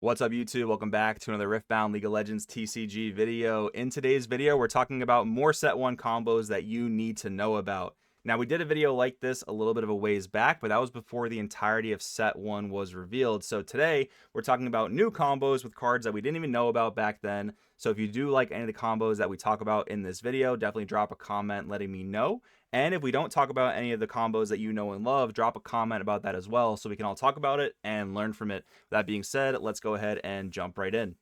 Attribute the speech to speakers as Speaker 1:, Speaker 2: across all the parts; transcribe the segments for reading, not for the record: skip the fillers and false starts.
Speaker 1: What's up YouTube? Welcome back to another Riftbound League of Legends TCG video. In today's video, we're talking about more Set 1 combos that you need to know about. Now, we did a video like this a little bit of a ways back, but that was before the entirety of Set 1 was revealed. So today, we're talking about new combos with cards that we didn't even know about back then. So if you do like any of the combos that we talk about in this video, definitely drop a comment letting me know. And if we don't talk about any of the combos that you know and love, drop a comment about that as well so we can all talk about it and learn from it. That being said, let's go ahead and jump right in.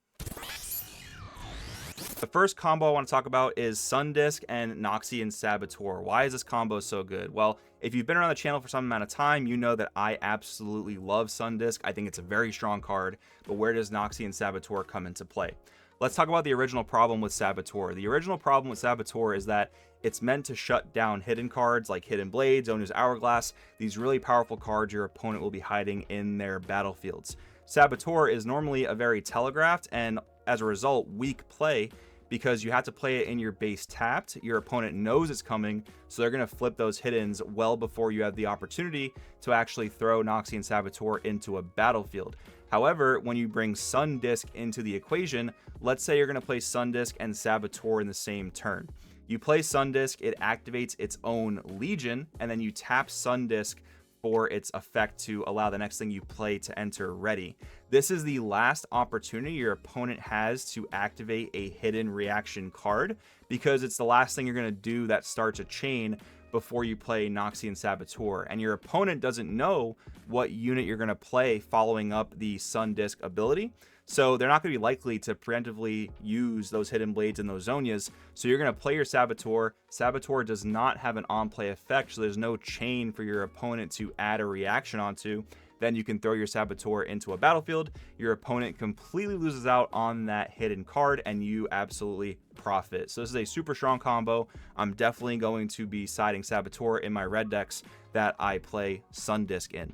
Speaker 1: The first combo I want to talk about is Sundisk and Noxian Saboteur. Why is this combo so good? Well, if you've been around the channel for some amount of time, you know that I absolutely love Sundisk. I think it's a very strong card, but where does Noxian Saboteur come into play? Let's talk about the original problem with Saboteur. The original problem with Saboteur is that it's meant to shut down hidden cards like Hidden Blades, Onu's Hourglass, these really powerful cards your opponent will be hiding in their battlefields. Saboteur is normally a very telegraphed and, as a result, weak play because you have to play it in your base tapped. Your opponent knows it's coming, so they're going to flip those hiddens well before you have the opportunity to actually throw Noxian Saboteur into a battlefield. However, when you bring Sundisk into the equation, let's say you're going to play Sundisk and Saboteur in the same turn. You play Sundisk, it activates its own Legion, and then you tap Sundisk for its effect to allow the next thing you play to enter ready. This is the last opportunity your opponent has to activate a hidden reaction card because it's the last thing you're going to do that starts a chain before you play Noxian Saboteur, and your opponent doesn't know what unit you're going to play following up the Sundisk ability. So they're not going to be likely to preemptively use those Hidden Blades and those Zonias. So you're going to play your Saboteur. Saboteur does not have an on-play effect, so there's no chain for your opponent to add a reaction onto. Then you can throw your Saboteur into a battlefield. Your opponent completely loses out on that hidden card, and you absolutely profit. So this is a super strong combo. I'm definitely going to be siding Saboteur in my red decks that I play Sundisk in.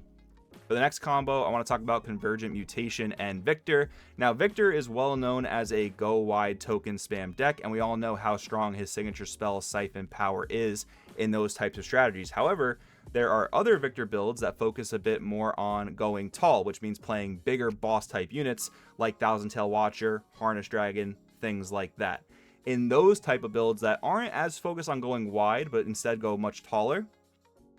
Speaker 1: For the next combo, I want to talk about Convergent Mutation and Viktor. Now, Viktor is well known as a go wide token spam deck, and we all know how strong his signature spell Siphon Power is in those types of strategies. However, there are other Viktor builds that focus a bit more on going tall, which means playing bigger boss type units like Thousand Tail Watcher, Harness Dragon, things like that. In those type of builds that aren't as focused on going wide, but instead go much taller,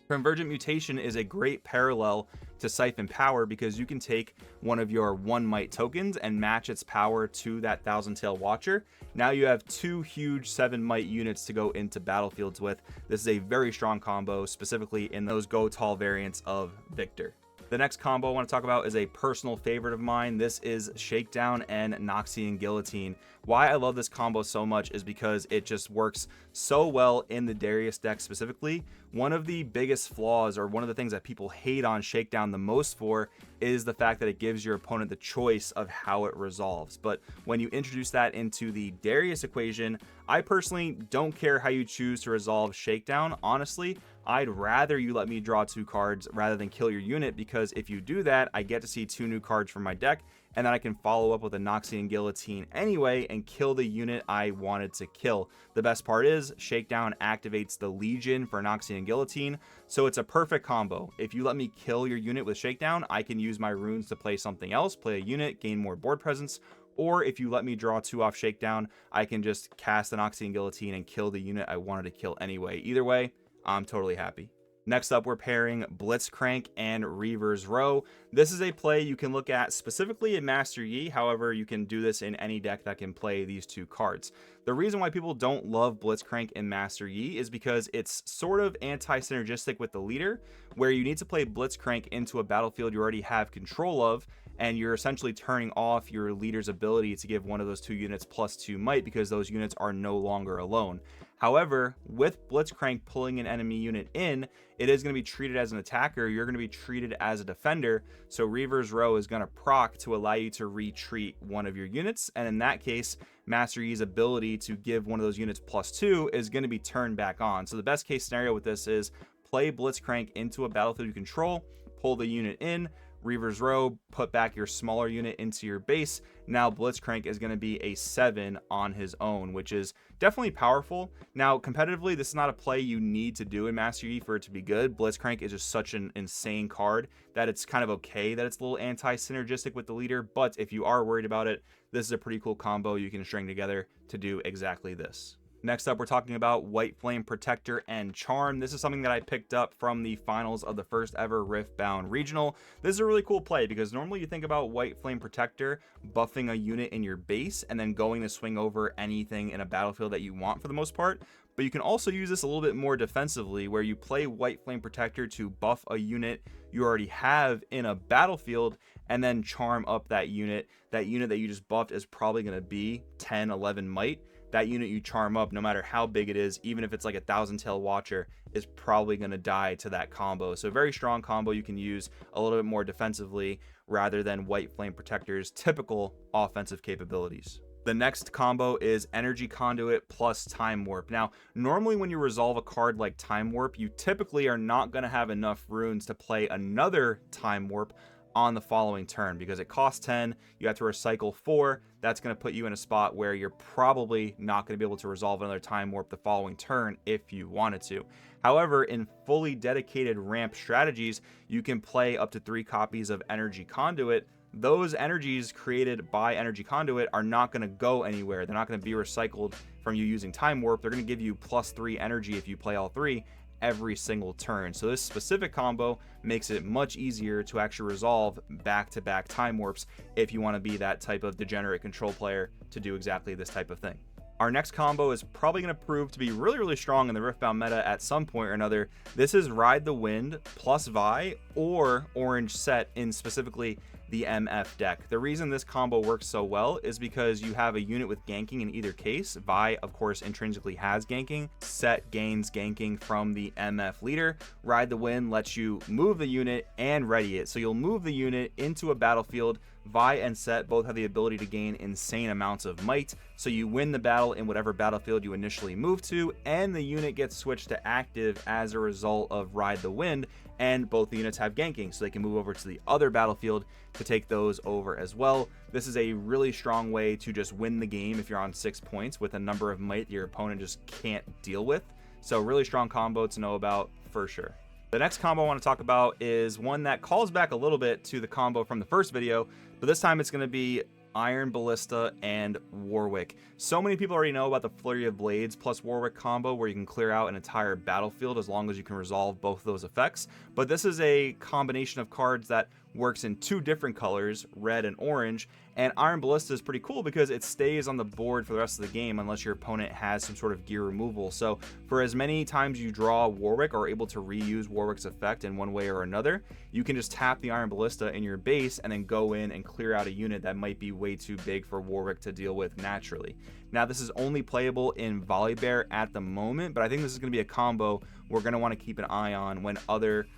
Speaker 1: Convergent Mutation is a great parallel to Siphon Power because you can take one of your 1 might tokens and match its power to that Thousand Tail Watcher. Now you have 2 huge 7 might units to go into battlefields with. This is a very strong combo, specifically in those go tall variants of Viktor. The next combo I want to talk about is a personal favorite of mine. This is Shakedown and Noxian Guillotine. Why I love this combo so much is because it just works so well in the Darius deck specifically. One of the biggest flaws, or one of the things that people hate on Shakedown the most for, is the fact that it gives your opponent the choice of how it resolves. But when you introduce that into the Darius equation, I personally don't care how you choose to resolve Shakedown. Honestly, I'd rather you let me draw 2 cards rather than kill your unit, because if you do that, I get to see 2 new cards from my deck, and then I can follow up with a Noxian Guillotine anyway and kill the unit I wanted to kill. The best part is Shakedown activates the Legion for Noxian Guillotine, so it's a perfect combo. If you let me kill your unit with Shakedown, I can use my runes to play something else, play a unit, gain more board presence. Or if you let me draw 2 off Shakedown, I can just cast the Noxian Guillotine and kill the unit I wanted to kill anyway. Either way, I'm totally happy. Next up, we're pairing Blitzcrank and Reaver's Row. This is a play you can look at specifically in Master Yi. However, you can do this in any deck that can play these 2 cards. The reason why people don't love Blitzcrank in Master Yi is because it's sort of anti-synergistic with the leader, where you need to play Blitzcrank into a battlefield you already have control of, and you're essentially turning off your leader's ability to give one of those 2 units +2 might because those units are no longer alone. However, with Blitzcrank pulling an enemy unit in, it is going to be treated as an attacker. You're going to be treated as a defender. So Reaver's Row is going to proc to allow you to retreat one of your units. And in that case, Master Yi's ability to give one of those units +2 is going to be turned back on. So the best case scenario with this is play Blitzcrank into a battlefield you control, pull the unit in, Reaver's Robe, put back your smaller unit into your base. Now Blitzcrank is going to be a 7 on his own, which is definitely powerful. Now competitively, this is not a play you need to do in Master Yi for it to be good. Blitzcrank is just such an insane card that it's kind of okay that it's a little anti-synergistic with the leader, but if you are worried about it, this is a pretty cool combo you can string together to do exactly this. Next up, we're talking about White Flame Protector and Charm. This is something that I picked up from the finals of the first ever Riftbound regional. This is a really cool play because normally you think about White Flame Protector buffing a unit in your base and then going to swing over anything in a battlefield that you want for the most part. But you can also use this a little bit more defensively, where you play White Flame Protector to buff a unit you already have in a battlefield and then charm up that unit. That unit that you just buffed is probably going to be 10, 11 might. That unit you charm up, no matter how big it is, even if it's like a 1,000-tail Watcher, is probably going to die to that combo. So very strong combo you can use a little bit more defensively rather than White Flame Protector's typical offensive capabilities. The next combo is Energy Conduit plus Time Warp. Now, normally when you resolve a card like Time Warp, you typically are not going to have enough runes to play another Time Warp on the following turn because it costs 10, you have to recycle 4. That's going to put you in a spot where you're probably not going to be able to resolve another Time Warp the following turn if you wanted to. However, in fully dedicated ramp strategies, you can play up to 3 copies of Energy Conduit. Those energies created by Energy Conduit are not going to go anywhere. They're not going to be recycled from you using Time Warp. They're going to give you +3 energy if you play all 3 every single turn. So this specific combo makes it much easier to actually resolve back-to-back Time Warps if you want to be that type of degenerate control player to do exactly this type of thing. Our next combo is probably going to prove to be really strong in the Riftbound meta at some point or another. This is Ride the Wind plus Vi or Orange Sett in specifically the MF deck. The reason this combo works so well is because you have a unit with ganking in either case. Vi, of course, intrinsically has ganking. Sett gains ganking from the MF leader. Ride the Wind lets you move the unit and ready it. So you'll move the unit into a battlefield. Vi and Sett both have the ability to gain insane amounts of might, so you win the battle in whatever battlefield you initially move to, and the unit gets switched to active as a result of Ride the Wind, and both the units have ganking, so they can move over to the other battlefield to take those over as well. This is a really strong way to just win the game if you're on 6 points with a number of might that your opponent just can't deal with. So really strong combo to know about for sure. The next combo I want to talk about is one that calls back a little bit to the combo from the first video, but this time it's going to be Iron Ballista and Warwick. So many people already know about the Flurry of Blades plus Warwick combo where you can clear out an entire battlefield as long as you can resolve both of those effects, but this is a combination of cards that works in 2 different colors, red and orange, and Iron Ballista is pretty cool because it stays on the board for the rest of the game unless your opponent has some sort of gear removal. So for as many times you draw Warwick or are able to reuse Warwick's effect in one way or another, you can just tap the Iron Ballista in your base and then go in and clear out a unit that might be way too big for Warwick to deal with naturally. Now this is only playable in Volibear at the moment, but I think this is going to be a combo we're going to want to keep an eye on when other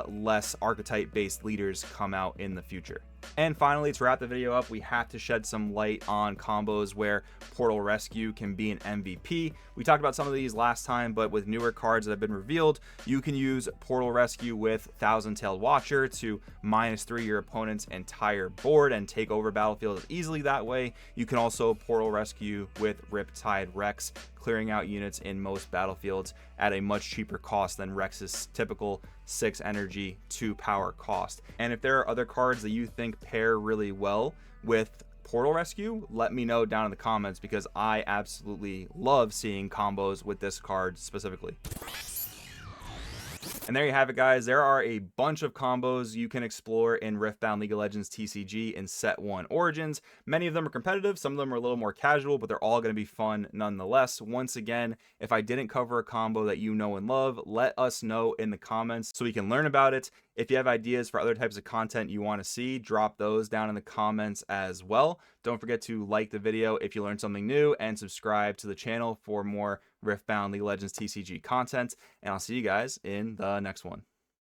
Speaker 1: less archetype based leaders come out in the future. And finally, to wrap the video up, we have to shed some light on combos where Portal Rescue can be an MVP. We talked about some of these last time, but with newer cards that have been revealed, you can use Portal Rescue with 1,000-Tailed Watcher to -3 your opponent's entire board and take over battlefields easily that way. You can also Portal Rescue with Riptide Rex, clearing out units in most battlefields at a much cheaper cost than Rex's typical 6 energy, 2 power cost. And if there are other cards that you think pair really well with Portal Rescue, let me know down in the comments because I absolutely love seeing combos with this card specifically. And there you have it, guys. There are a bunch of combos you can explore in Riftbound League of Legends TCG in Set 1 Origins. Many of them are competitive, some of them are a little more casual, but they're all going to be fun nonetheless. Once again, if I didn't cover a combo that you know and love, let us know in the comments so we can learn about it. If you have ideas for other types of content you want to see, drop those down in the comments as well. Don't forget to like the video if you learned something new and subscribe to the channel for more Riftbound League of Legends TCG content. And I'll see you guys in the next one.